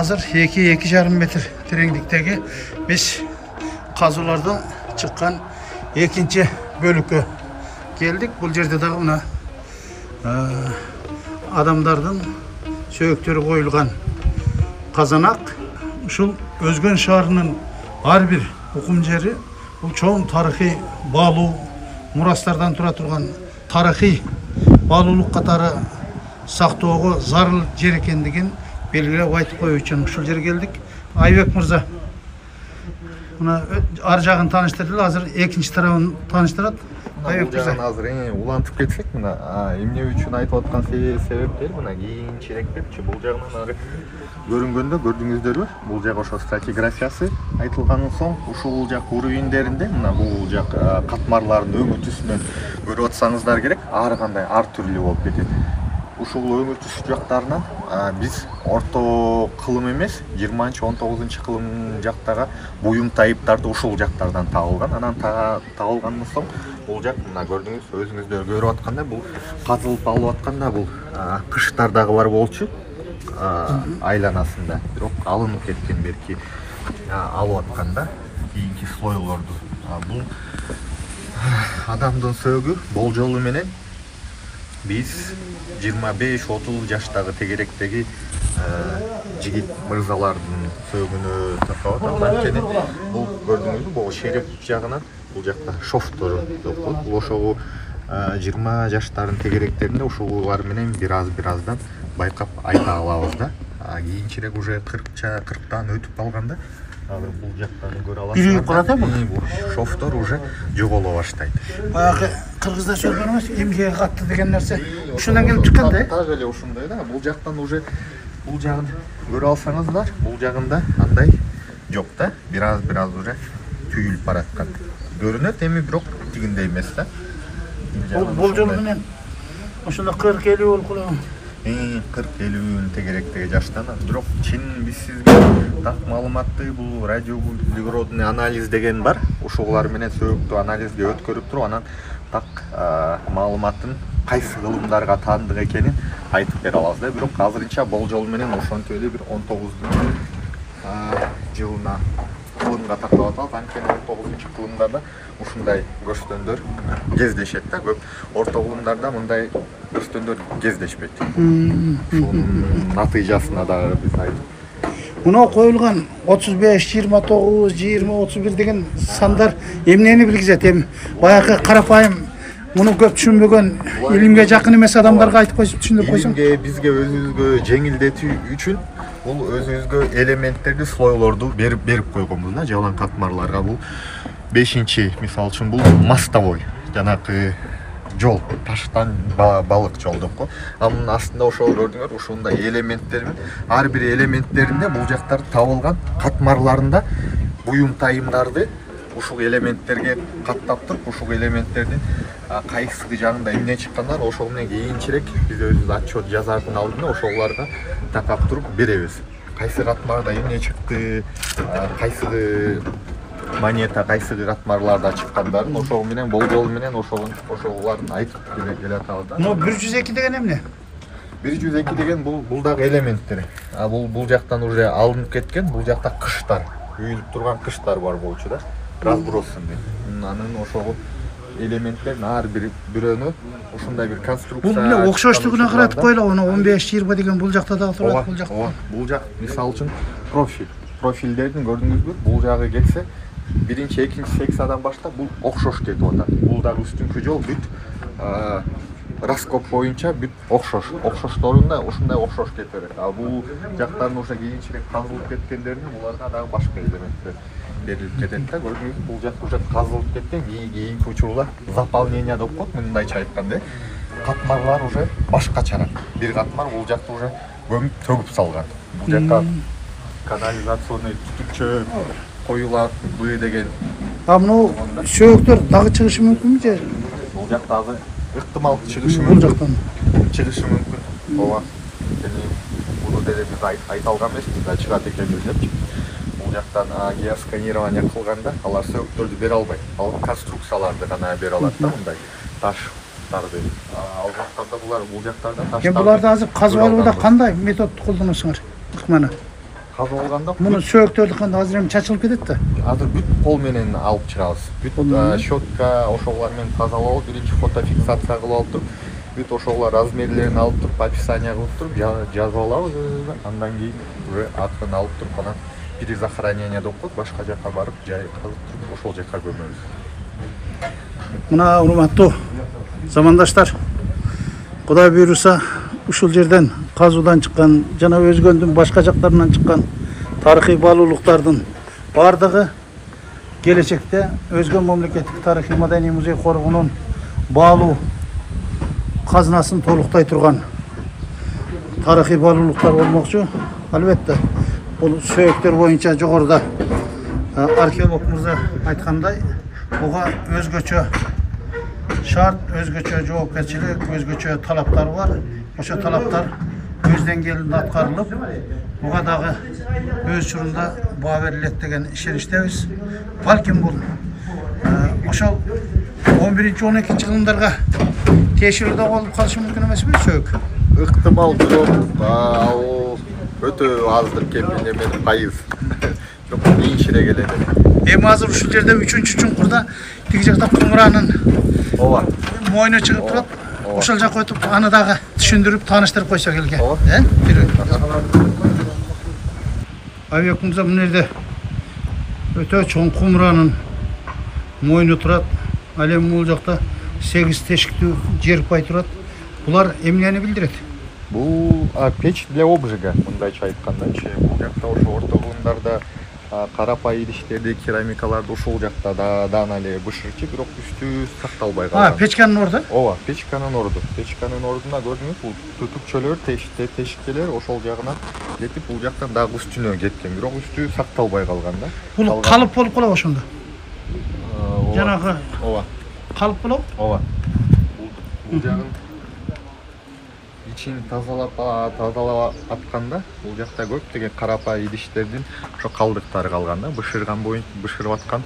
Hazır 2-2,5 metr terеңдіктегі biz қазулардан çıkan ikinci bölükü geldik. Bu yerde de ona adamlardan söğüktörü koyulgan kazanak. Uşul Özgön şahrının har bir hukum jeri bu çoğun tarihi bağlı muraslardan tura turgan tarihi bağlılık katarı saqtoogo zarыл жер ekendигин belgilep aytıp koyуу үчүн ушул жерге келдик. Айбек мырза мына ар жагын тааныштырды, азыр экинчи тарабын тааныштырат. Айбек мырза азыр улантып кетсек, мына эмне үчүн айтып аткан себептер мына кийинчерээк депчи. Бул жагынан ары көрүнгөндө көрдүңүздөрбү? Бул жак ошо стратиграфиясы айтылгандан соң ушул жак уровеньдеринде мына бул жак катмарлардын өңү түсүнөн көрүп атсаңыздар керек, ар кандай ар түрлүү болуп кетет. Ушул өңү түс жактарынан биз орто кылым эмес 20-19 кылым жактагы буюм тайыптарды ушул жактардан табылган. Анан табылгандан соң бул жак мына көрдүңүз, өзүңүздөр көрүп аткандай бул казылып алып атканда бул кыштардагы бар болчу айланасында. Бирок алынып кеткен берки алып атканда кийинки слойлорду. Бул адамдын сөөгү болжолу менен biz 25-30 жаштагы тегеректеги жигит мырзалардын сөөгүнө такап атат. Анткени бул көрдүңүзбү, бул шереп жагынан бул жакта шофтор жок. Бул ошого 20 жаштардын тегеректеринде ушулар менен бир аздан байкап айта алабыз да. Кийинчерээк уже 40-тан өтүп калганда азыр бул жактан көрө аласыз. Биригип калат э бул. Бул шофтор уже жоголо баштайт. Баягы кыргызда сөз бар эмес, эмгеге катты деген нерсе ушундан келип чыккан да. Так эле ушундай да. Бул жактан уже бул жагын көрө алсаңыздар, бул жагында андай жок да. Бир аз уже түйүлүп бараткан. Көрүнөт, эми бирок тигиндей эмес да. Бул жол менен ошондо 40-50 болуп 40-50 тегеректеги жаштан. Бирок чын биз сизге так маалыматты бул радиоуглеродный анализ деген бар. Ушулар менен сөөгүктү анализге өткөрүп туруп, анан так маалыматтын кайсы кылымдарга таандык экенин айтып бере алабыз да. Бирок азырынча болжол менен ошончо эле бир 19 жылына кылымга тактап атат. Анткени 19-кылымдарда ушундай көчтөндөр кездешет да. Көп орто кылымдарда мындай көчтөндөр кездешпейт. Ушунун натыйжасына дагы биз айтып. Мына коюлган 35, 29, 20, 31 деген сандар эмнени билгизет? Эми баягы карапайым муну көп түшүнбөгөн, илимге жакын эмес адамдарга айтып койсоң, түшүндүрүп койсоң. Бизге өзүбүзгө жеңилдетүү үчүн бул өзүбүзгө элементтерди, слойлорду берип койгонбуз да. Жалаң катмарларга бул 5-чи, мисалы үчүн бул мостовой, жанакы жол, таштан балык жол деп го. Анын астында ошол көрдүңөр, ушундай элементтер менен ар бир элементтеринде бул жактар табылган катмарларында буюм тайымдарды ушул элементтерге каттап туруп, ушул элементтердин кайсы жагында эмне чыккандар ошол менен кийинчерээк биз өзүбүз отчет жазардын алдында ошолорго такап туруп беребиз. Кайсы катмарда эмне чыкты, кайсы монета, кайсы катмарларда чыккандарын ошол менен болжол менен ошолордун айтып келе атабыз да. Но 102 деген эмне? 102 деген бул дагы элементтер. Бул жактан уже алынып кеткен, бул жакта кыштар, үйүлүп турган кыштар бар болчу да. Разбросанный. Анын ошол элементтердин ар бирөөнү ушундай бир конструкция. Бул эле окшоштугуна каратып койло, 15-20 деген бул жакта дагы турат, бул жакта. Бул жак мисалы үчүн профиль. Профилдердин көрдүңүзбү? Бул жагы келсе, биринчи, экинчи секциядан баштап бул окшош кетип атат. Бул дагы үстүнкү жол бүт раскоп боюнча бүт окшош. Окшошторунда ушундай окшош кетип берет. Бул жактардын уже кийинчерээк казылып кеткендеринин буларга дагы башка элементтер берилип кетет да. Көрдүңүзбү? Бул жак уже казылып кеткен, кийинки учурда заполнение деп коет, мындайча айтканда. Катмарлар уже башкача. Бир катмар бул жакты уже көмүп төгүп салган. Бул жакка канализационный түтүкчө коюлат деген. Муну сөөгүктөр дагы чыгышы мүмкүнбү же? Бул жакта азыр ыктымал чыгышы мүмкүн. Бул жактан чыгышы мүмкүн. Ооба. Буну деле биз айта алган эмеспиз да, чыгат экенбиз депчи. Бул жактан геосканирование кылганда алар сөөгүктөрдү бере албайт. Ал конструкцияларды гана бере алат да, мындай таштарды. Ал жактарда бул жактарда таштар. Буларды азыр казып алууда кандай методду колдоносуңар? Ыкмана. таза болгондо Муну сөөктөрдү кандай азыр эми чачылып кетет да. азыр бүт кол менен алып чыгабыз. Бүт щетка ошолор менен тазалап, биринчи фотофиксация кылып алып туруп, бүт ошолор размерлерин алып туруп, описание кылып туруп жазып алабыз. Андан кийин уже атын алып туруп анан перезахоронение деп коет, башка жака барып жай казып туруп ошол жака көмөбүз. Мына урматтуу замандаштар, Кудай буйруса ушул жерден казуудан чыккан жана өзгөндүн башка жактарынан чыккан тарыхый баалуулуктардын бардыгы келечекте Өзгөн мамлекеттик тарыхый маданий музей коргоонун баалуу казынасын толуктай турган тарыхый баалуулуктар болмокчу. Албетте бул сөөктөр боюнча жогоруда археолог мырза айткандай буга өзгөчө шарт, өзгөчө жоопкерчилик, өзгөчө талаптар бар. Ошо талаптар өз деңгээлинде аткарылып, буга дагы өз учурунда баа берилет деген ишеничтебиз. Балким бул ошол 11-12 кылымдарга тиешелүү да болуп калышы мүмкүн эмеспи сөөк? Ыктымал бирок ал өтө аздыр кепилде бир пайыз. Жок, кийинчерээк эле. Эми азыр ушул жерде 3-чуңкурда тиги жакта кумуранын Ооба. мойну чыгып турат. Ошол жака өтүп аны дагы түшүндүрүп, тааныштырып койсок элге. Абек мырза, мына жерде өтө чоң кумуранын мойну турат. Ал эми бул жакта 8 тешиктүү жер пай турат. Булар эмнени билдирет? Бул печь для обжига, мындайча айткандачы. Бул жакта ошо орто кылымдарда карапай идиштерди, керамикаларды ошол жакта даан эле бышырчы, бирок үстү сакталбай калган. Печканын орду? Ооба, печканын орду. Печканын ордуна көрдүңүз, бул түтүкчөлөр, тешикчелер ошол жагынан кетип, бул жактан дагы үстүнө кеткен, бирок үстү сакталбай калган да. Бул калып болуп калат ошондо. Жанагы ооба. калып болот? Ооба. Бул жагын ичин тазалап атканда бул жакта көптөгөн карапай идиштердин ошо калдыктары калган да, бышырып аткан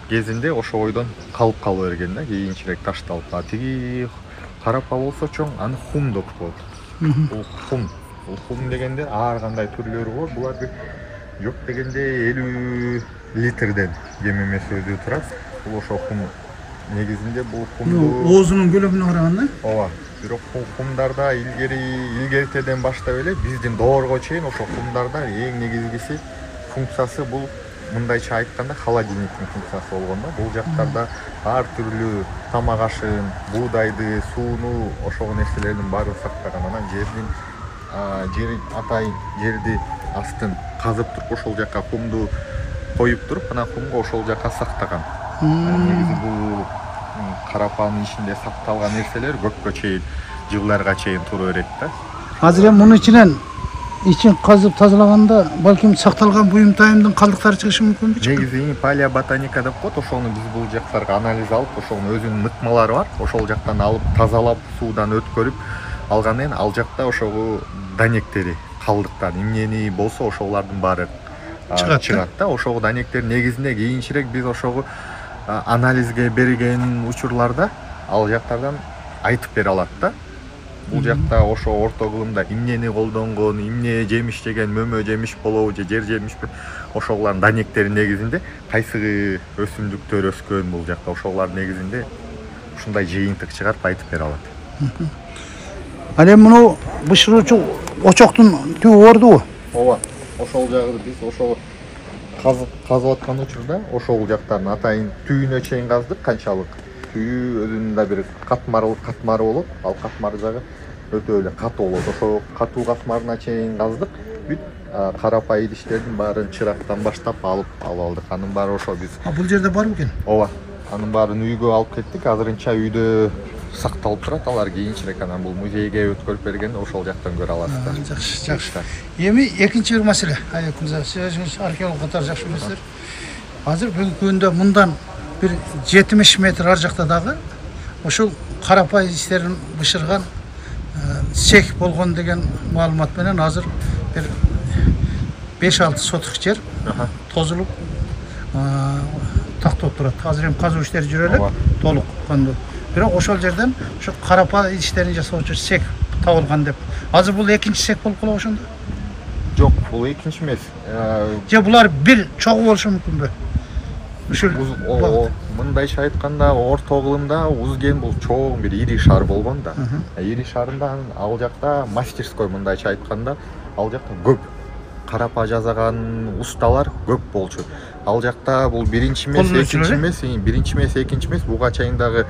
кезинде ошо ойдон калып кала берген да, кийинчерээк ташталып. Тиги карапа болсо чоң, аны хум деп коет. Бул хум. Бул хум дегенде ар кандай түрлөрү бар. Булар жок дегенде 50 литрден кем эмес өзү турат. Бул ошо хум. Негизинде бул хумду оозунун көлөмүнө караганда? Ооба. Бирок хумдарда илгертеден баштап эле биздин доорго чейин ошо хумдарда эң негизгиси функциясы бул мындайча айтканда холодильниктин функциясы болгон да. Бул жактарда ар түрлүү тамак ашын, буудайды, сууну, ошол нерселердин баарын сактаган. Анан жери атайын жерди астын казып туруп ошол жака хумду коюп туруп, анан хумго ошол жака сактаган. Негизи бул карапанын ичинде сакталган нерселер көпкө чейин, жылдарга чейин тура берет да. Азыр эми мунун ичинен ичин казып тазалаганда балким сакталган буюм тайымдын калдыктары чыгышы мүмкүнбү? Негизи палеоботаника деп коет. Ошону биз бул жактарга анализ алып, ошонун өзүнүн мыкмалары бар. Ошол жактан алып, тазалап, суудан өткөрүп алгандан кийин ал жакта ошого данектери, калдыктар, эмнени болсо ошолордун баары чыгат да. Ошого данектер негизинде кийинчерээк биз ошого анализге берген учурларда ал жактардан айтып бере алат да. Бул жакта ошо орто кылымда эмнени колдонгон, эмне жемиш жеген, мөмө жемиш болобу же жер жемишпи, ошолордун данектери негизинде кайсы өсүмдүктөр өскөн бул жакта, ошолор негизинде ушундай жыйынтык чыгарып айтып бере алат. Ал эми муну бышыруучу очоктун түбү ордубу? Ооба. Ошол жагы биз ошол казып аткан учурда ошол жактарын атайын түйүнө чейин каздык. Канчалык түйү өзүнүн бир катмары болот. Ал катмар жагы өтө эле катуу болот. Ошо катуу катмарына чейин каздык. Бүт карапай идиштердин баарын чырактан баштап алып алдык. Анын баары ошо биз. Бул жерде бар бекен? Ооба. Анын баарын үйгө алып кеттик. Азырынча үйдө сакталып турат. Алар кийинчерээк анан бул музейге өткөрүп бергенде ошол жактан көрө аласыздар. Жакшы. Эми экинчи бир маселе. Сиз археолог катары жакшы билесиздер. Азыр бүгүнкү күндө мындан бир 70 метр ар жакта дагы ошол карапай идиштерин бышырган сек болгон деген маалымат менен азыр бир 5-6 соток жер тозулуп тактоп турат. Азыр эми казуу иштери жүрө элек толук кандуу. Бирок ошол жерден ошо карапай идиштерин жасоочу сек табылган деп. Азыр бул экинчи сек болуп калабы ошондо? Жок, бул экинчи эмес. же булар бир чогуу болушу мүмкүнбү? Ушул Мындайча айтканда орто кылымда Узген бул чоң бир ири шаар болгон да. Ири шаарында ал жакта мастерской, мындайча айтканда ал жакта көп карапа жасаган усталар көп болчу. Ал жакта бул биринчи эмес, экинчи эмес, экинчи эмес, буга чейин дагы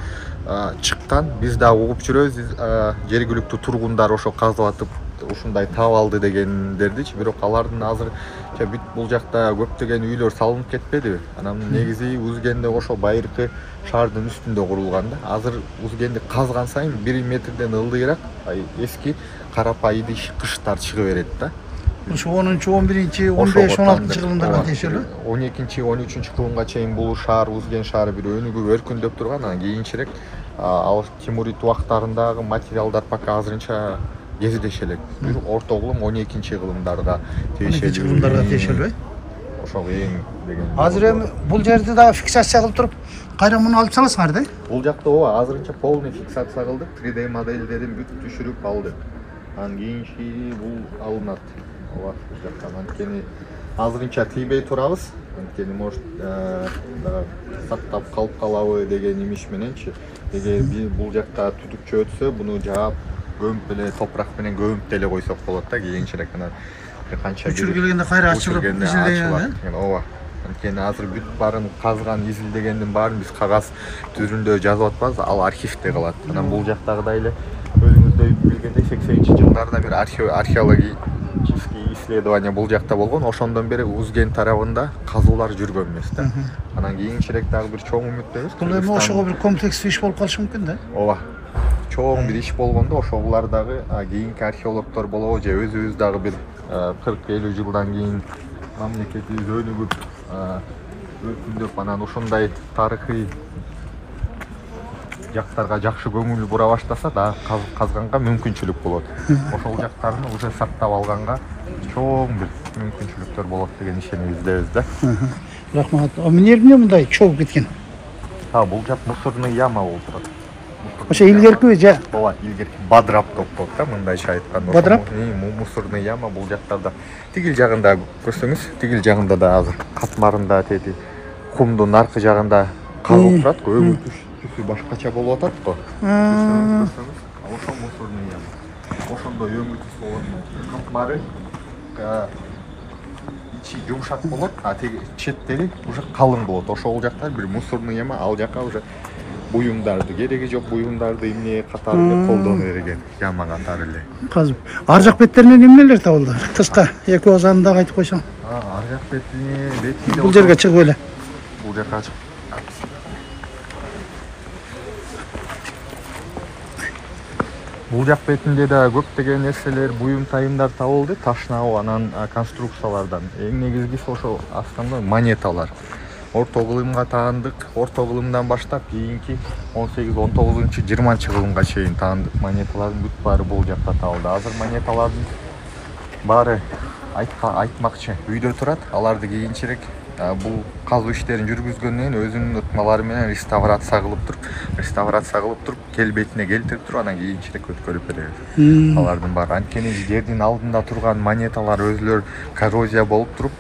чыккан. Биз дагы угуп жүрөбүз, жергиликтүү тургундар ошо казып ушундай таап алды дегендердичи. Бирок алардын азыр бүт бул жакта көптөгөн үйлөр салынып кетпедиби? Анан негизи Узгенде ошо байыркы шаардын үстүндө курулган да. Азыр Узгенди казган сайын 1 метрден ылдыйраак эски карапа идиш кыштар чыга берет да. Ошо 10-чу, 11-чи, 15, 16-чы кылымдарга тиешелүү. 12-чи, 13-чү кылымга чейин бул шаар, Узген шаары бир өнүгүп өркүндөп турган. Анан кийинчерээк ал Тимурид убактарындагы материалдар пока азырынча кездеше элек. Бир орто кылым 12-чи кылымдарга тиешелүү. Ошого эң деген. Азыр эми бул жерди дагы фиксация кылып туруп, кайра муну алып саласыңар да? Бул жакта ооба азырынча полный фиксация кылдык, 3D модельдерин бүт түшүрүп алдык. Анан кийинки бул алынат. Ооба, бул жакта анткени азырынча тийбей турабыз. Анткени может сактап калып калабы деген имиш мененчи. Эгер бул жакта түтүкчө өтсө, буну жаап көмүп эле топурак менен көмүп деле койсок болот да, кийинчерээк анан канча учур келгенде кайра ачылып изилдеген. Ооба. Анткени азыр бүт баарын казган, изилдегендин баарын биз кагаз түрүндө жазып атпайбыз, ал архивде калат. Анан бул жактагыдай эле өзүңүздөй билгендей 80-чи жылдарда бир археологический исследование бул жакта болгон. Ошондон бери Узген тарабында казуулар жүргөн эмес да. Анан кийинчерээк дагы бир чоң үмүттөбүз. Бул эми ошого бир комплекстүү иш болуп калышы мүмкүн да. Ооба. Чоң бир иш болгондо ошолар дагы кийинки археологдор болобу же өзүбүз дагы бир 40-50 жылдан кийин мамлекетибиз өнүгүп өркүндөп анан ушундай тарыхый жактарга жакшы көңүл бура баштаса да казганга мүмкүнчүлүк болот. Ошол жактарын уже сактап алганга чоң бир мүмкүнчүлүктөр болот деген ишениздебиз да. Рахмат. Эмне мындай чогуп кеткен? Бул жак мусорный яма болуп турат. Ошо илгеркиби же? Ооба, илгерки бадрап деп коет да, мындайча айтканда. Бадрап? Мусорный яма бул жактарда. Тигил жагында көрсөңүз, тигил жагында да азыр катмарында тети кумдун аркы жагында казылып турат, көбү түсү башкача болуп атат го. Көрсөңүз, ошо мусорный яма. Ошондой өңү түс болгон катмары ичи жумшак болот, а теги четтери уже калың болот. Ошол жакта бир мусорный яма, ал жака уже буюмдарды, кереги жок буюмдарды эмне катары эле колдоно берген, яма катары эле. Казып. Ар жак беттеринен эмнелер табылды? Кыска эки озанын дагы айтып койсоң. Ар жак бетинде бул жерге чыгып эле. Бул жака чык. Бул жак бетинде да көптөгөн нерселер, буюм тайымдар табылды, ташнабы анан конструкциялардан. Эң негизгиси ошо астында монеталар. Орто кылымга таандык, орто кылымдан баштап кийинки 18-19-20 кылымга чейин таандык монеталардын бүт баары бул жакта табылды. Азыр монеталардын баары айтмакчы үйдө турат. Аларды кийинчерээк бул казуу иштерин жүргүзгөндөн кийин өзүнүн ыкмалары менен реставрация кылып туруп, келбетине келтирип туруп, анан кийинчерээк өткөрүп беребиз. Алардын баары анткени жердин алдында турган монеталар өзүлөр коррозия болуп туруп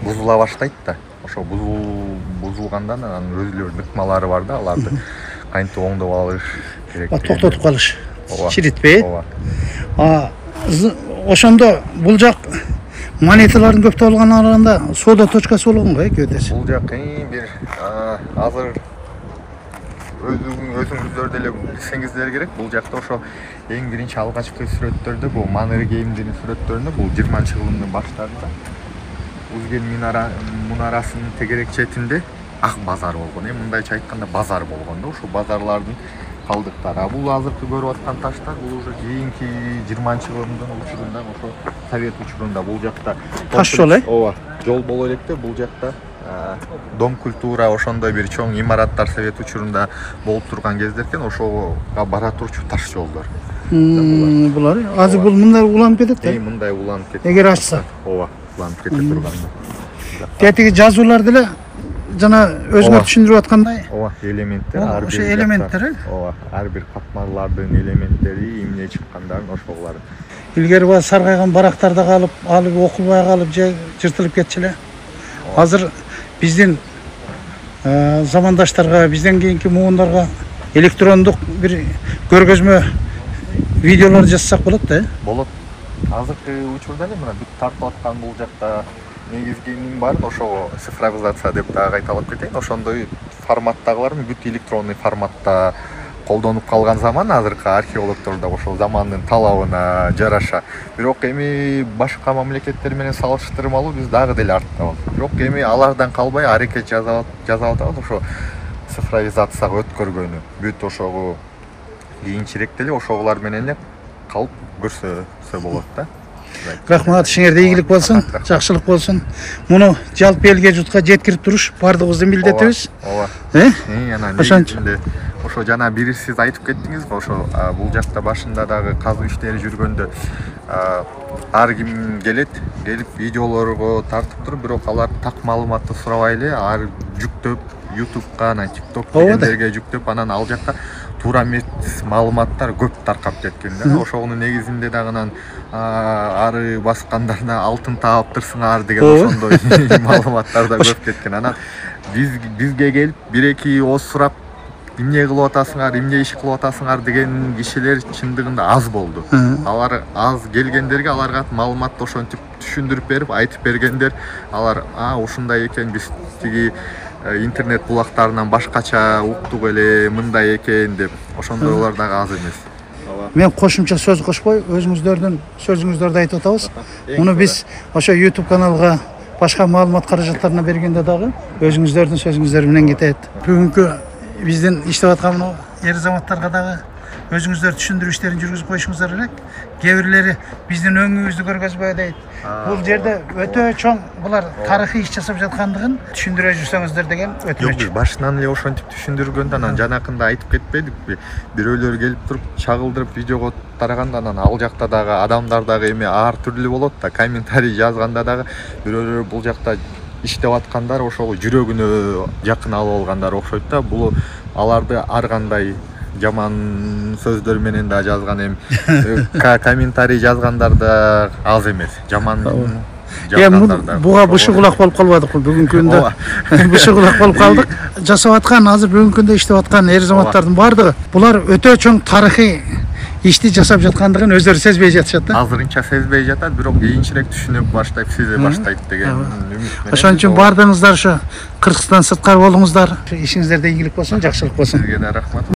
бузула баштайт да. Ошо бузулгандан анан өзүлөрүнүн ыкмалары бар да, аларды кантип оңдоп алыш керек. Токтотуп калыш. Чиритпей. Ошондо бул жак монеталардын көп табылган араларында соода точкасы болгон го, көөдөсү. Бул жак бир азыр өзүңүздөр деле билсеңиздер керек. Бул жакта ошо эң биринчи алгачкы сүрөттөрдө бул Маннергеймдин сүрөттөрүндө бул 20 кылымдын баштарында Узген мунарасынын тегерек четинде ак базар болгон. Мындайча айтканда базар болгон да. Ошо базарлардын калдыктары. Бул азыркы көрүп аткан таштар бул уже кийинки 20 кылымдын учурунда, ошо совет учурунда бул жакта таш жол, ооба, жол боло электе. Бул жакта дом культура ошондой бир чоң имараттар совет учурунда болуп турган кездеркен, ошого бара турчу таш жолдор. Булар азыр бул мындай уланып кетет да. Мындай уланып кетет. Эгер ачса. Ооба, уланып кете турган. Тетиги жазуулар деле жана өзүңөр түшүндүрүп аткандай. Ооба, элементтер, ар бир элементтер. Ооба, ар бир катмарлардын элементтери, эмне чыккандарын ошолор Ilgari баягы саргайган барактарда алып окулбай калып же жыртылып кетчү эле. Азыр биздин замандаштарга, бизден кийинки муундарга электрондук бир көргөзмө видеолор жазсак болот да. Болот. Азыркы учурда эле мына бүт тартып аткан бул жакта негизгинин баары ошого цифровизация деп дагы кайталап кетейин. Ошондой форматтагыларын бүт электронный форматта колдонуп калган заман азыркы археологдор да ошол замандын талабына жараша. Бирок эми башка мамлекеттер менен салыштырмалуу биз дагы деле арттабыз. Бирок эми алардан калбай аракет жасап атабыз ошо цифровизацияга өткөргөнү. Бүт ошого кийинчерээк деле ошоголор менен эле калып көрсөтсө болот да. Рахмат, ишиңерде ийгилик болсун, жакшылык болсун. Муну жалпы элге жутка жеткирип туруш бардыгыбыздын милдетибиз. Ооба. Анан ошончо ошо жана бири сиз айтып кеттиңиз го, ошо бул жакта башында дагы казуу иштери жүргөндө ар ким келип видеолорго тартып туруп, бирок алар так маалыматты сурабай эле ар жүктөп YouTube'га, анан TikTok дегендерге жүктөп, анан ал жакка туура эмес маалыматтар көп таркап кеткен да. Ошонун негизинде дагы анан ары баскандарына алтын таап-тырсыңар деген ошондой маалыматтар да көп кеткен. Анан бизге келип бир-эки ооз сурап, эмне кылып атасыңар, эмне иш кылып атасыңар деген кишилер чындыгында аз болду. Алар аз келгендерге аларга маалыматты ошентип түшүндүрүп берип, айтып бергендер, алар ушундай экен, биз тиги интернет булактарынан башкача уктук эле, мындай экен деп, ошондойлор дагы аз эмес. Мен кошумча сөз кошпой, өзүңүздөрдүн сөзүңүздөрдү айтып атабыз. Муну биз ошо YouTube каналга башка маалымат каражаттарына бергенде дагы өзүңүздөрдүн сөзүңүздөр менен кетет. Бүгүнкү биздин иштеп аткан мына эр заматтарга дагы өзүңүздөр түшүндүрүү иштерин жүргүзүп коюшуңуздар керек. Кээ бирлери биздин өңүбүздү көргөзбөй дейт. Бул жерде өтө чоң булар тарыхый иш жасап жаткандыгын түшүндүрө жүрсөңүздөр деген өтүнүч. Жок, биз башынан эле ошентип түшүндүргөндө анан жанакында айтып кетпедикпи? Бирөөлөр келип туруп чагылдырып видеого тараганда, анан ал жакта дагы адамдар дагы эми ар түрлүү болот да. Комментарий жазганда дагы бирөөлөр бул жакта иштеп аткандар ошого жүрөгүнө жакын алып алгандар окшойт да. Бул аларды ар кандай жаман сөздөр менен да жазган, эми комментарий жазгандар да аз эмес. Жаман жазгандар да. Буга бышы кулак болуп калбадык бүгүнкү күндө. Бышы кулак болуп калдык. Жасап аткан, азыр бүгүнкү күндө иштеп аткан эр заматтардын бардыгы булар өтө чоң тарыхый ишти жасап жаткандыгын өздөрү сезбей жатышат да. Азырынча сезбей жатат, бирок кийинчерээк түшүнүп баштайт, сезе баштайт деген үмүт менен. Ошон үчүн бардыгыңыздар ошо Кыргызстан сырткары болуңуздар. Ишиңиздерде ийгилик болсун, жакшылык болсун. Сизге да рахмат.